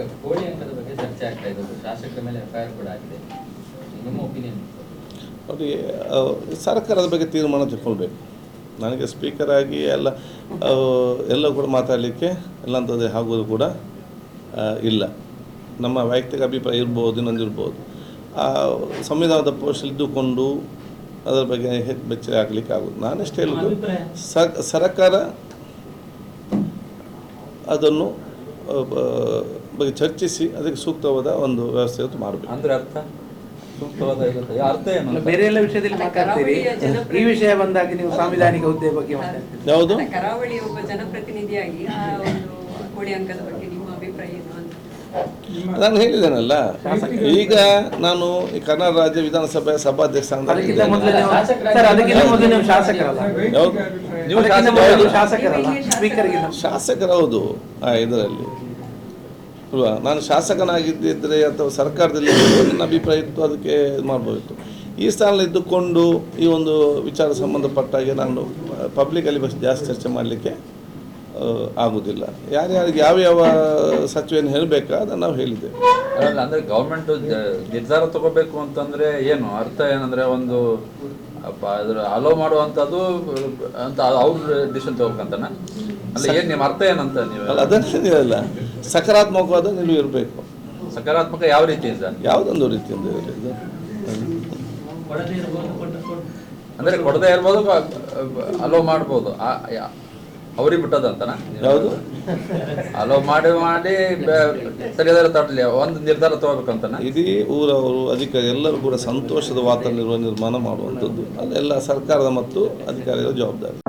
ಈಗ ಕೋಳಿ ಅಂಕದ ಬಗ್ಗೆ ಚರ್ಚೆ ಆಗ್ತಾ ಇದೆ, ಶಾಸಕರ ಮೇಲೆ ಎಫ್ಐಆರ್ ಕೂಡ ಆಗಿದೆ, ನಿಮ್ಮ ಒಪಿನಿಯನ್? ನೋಡಿ, ಸರ್ಕಾರದ ಬಗ್ಗೆ ತೀರ್ಮಾನ ತಗೊಳ್ಬೇಕು. ನನಗೆ ಸ್ಪೀಕರ್ ಆಗಿ ಎಲ್ಲ ಕೂಡ ಮಾತಾಡಲಿಕ್ಕೆ ಎಲ್ಲಂಥದ್ದು ಆಗೋದು ಕೂಡ ಇಲ್ಲ. ನಮ್ಮ ವೈಯಕ್ತಿಕ ಅಭಿಪ್ರಾಯ ಇರ್ಬೋದು, ಇನ್ನೊಂದಿರ್ಬೋದು. ಸಂವಿಧಾನದ ಪೋಸ್ಟ್ ಇದ್ದುಕೊಂಡು ಅದರ ಬಗ್ಗೆ ಬೆಚ್ಚ ಆಗಲಿಕ್ಕೆ ಆಗೋದು. ನಾನೆಷ್ಟು ಹೇಳೋದು, ಸರ್ಕಾರ ಅದನ್ನು ಬಗ್ಗೆ ಚರ್ಚಿಸಿ ಅದಕ್ಕೆ ಸೂಕ್ತವಾದ ಒಂದು ವ್ಯವಸ್ಥೆ ಮಾಡಬೇಕು. ಅಂದರೆ ಅರ್ಥ ಏನು? ಬೇರೆ ಎಲ್ಲ ವಿಷಯದಲ್ಲಿ ಮಾತಾಡ್ತೀರಿ, ಈ ವಿಷಯ ಬಂದಾಗ ನೀವು ಸಾಂವಿಧಾನಿಕ ಹುದ್ದೆ ಬಗ್ಗೆ ಮಾತಾಡ್ತೀರಿ. ಯಾವುದು? ಕರಾವಳಿ ಒಬ್ಬ ಜನಪ್ರತಿನಿಧಿಯಾಗಿ ಆ ಒಂದು ಕೋಳಿ ಅಂಕದ ಬಗ್ಗೆ ನಿಮ್ಮ ಅಭಿಪ್ರಾಯ ಏನು ಅಂತ? ನಾನು ಹೇಳಿದ್ದೇನಲ್ಲ, ಈಗ ನಾನು ಈ ಕರ್ನಾಟಕ ರಾಜ್ಯ ವಿಧಾನಸಭೆ ಸಭಾಧ್ಯಕ್ಷ ಶಾಸಕರು. ಹೌದು, ಇದರಲ್ಲಿ ಅಲ್ವಾ, ನಾನು ಶಾಸಕನಾಗಿದ್ದಿದ್ದರೆ ಅಥವಾ ಸರ್ಕಾರದಲ್ಲಿ ನನ್ನ ಅಭಿಪ್ರಾಯ ಇತ್ತು, ಅದಕ್ಕೆ ಇದು ಮಾಡ್ಬೋದಿತ್ತು. ಈ ಸ್ಥಾನದಲ್ಲಿ ಇದ್ದುಕೊಂಡು ಈ ಒಂದು ವಿಚಾರ ಸಂಬಂಧಪಟ್ಟಾಗೆ ನಾನು ಪಬ್ಲಿಕಲ್ಲಿ ಜಾಸ್ತಿ ಚರ್ಚೆ ಮಾಡಲಿಕ್ಕೆ ಆಗುವುದಿಲ್ಲ. ಯಾರ್ಯಾರಿಗೆ ಯಾವ ಸಚಿವನ ಹೇಳಬೇಕಾ ಅದನ್ನು ನಾವು ಹೇಳಿದ್ದೇವೆ. ಅಂದರೆ ಗೌರ್ಮೆಂಟ್ ನಿರ್ಧಾರ ತಗೋಬೇಕು ಅಂತಂದರೆ ಏನು ಅರ್ಥ ಏನಂದರೆ ಒಂದು ಅದ್ರ ಅಲೋ ಮಾಡುವಂಥದ್ದು ಅಂತ ಅವ್ರ ಡಿಸಿಷನ್ ತಗೋಬೇಕಂತನ ಅಲ್ಲ, ಏನು ನಿಮ್ಮ ಅರ್ಥ ಏನಂತ ನೀವು? ಅದನ್ನೇನಿರಲ್ಲ, ಸಕಾರಾತ್ಮಕವಾದ ನಿಲುವು ಇರಬೇಕು. ಸಕಾರಾತ್ಮಕ ಯಾವ ರೀತಿಯಿಂದ? ಯಾವುದೊಂದು ರೀತಿಯಿಂದ ಇರಲಿ. ಅಂದರೆ ಕೊಡದೇ ಇರ್ಬೋದು, ಅಲೋ ಮಾಡ್ಬೋದು, ಅವ್ರಿಗೆ ಬಿಟ್ಟದಂತನ? ಯಾವುದು? ಅಲೋ ಮಾಡಿ ಸರಿಯಾದ ತಡಲಿ ಒಂದು ನಿರ್ಧಾರ ತಗೋಬೇಕಂತನ? ಇಡೀ ಊರವರು ಅಧಿಕಾರಿ ಎಲ್ಲರೂ ಕೂಡ ಸಂತೋಷದ ವಾತಾವರಣ ನಿರ್ಮಾಣ ಮಾಡುವಂಥದ್ದು ಅಲ್ಲೆಲ್ಲ ಸರ್ಕಾರದ ಮತ್ತು ಅಧಿಕಾರಿಗಳ ಜವಾಬ್ದಾರಿ.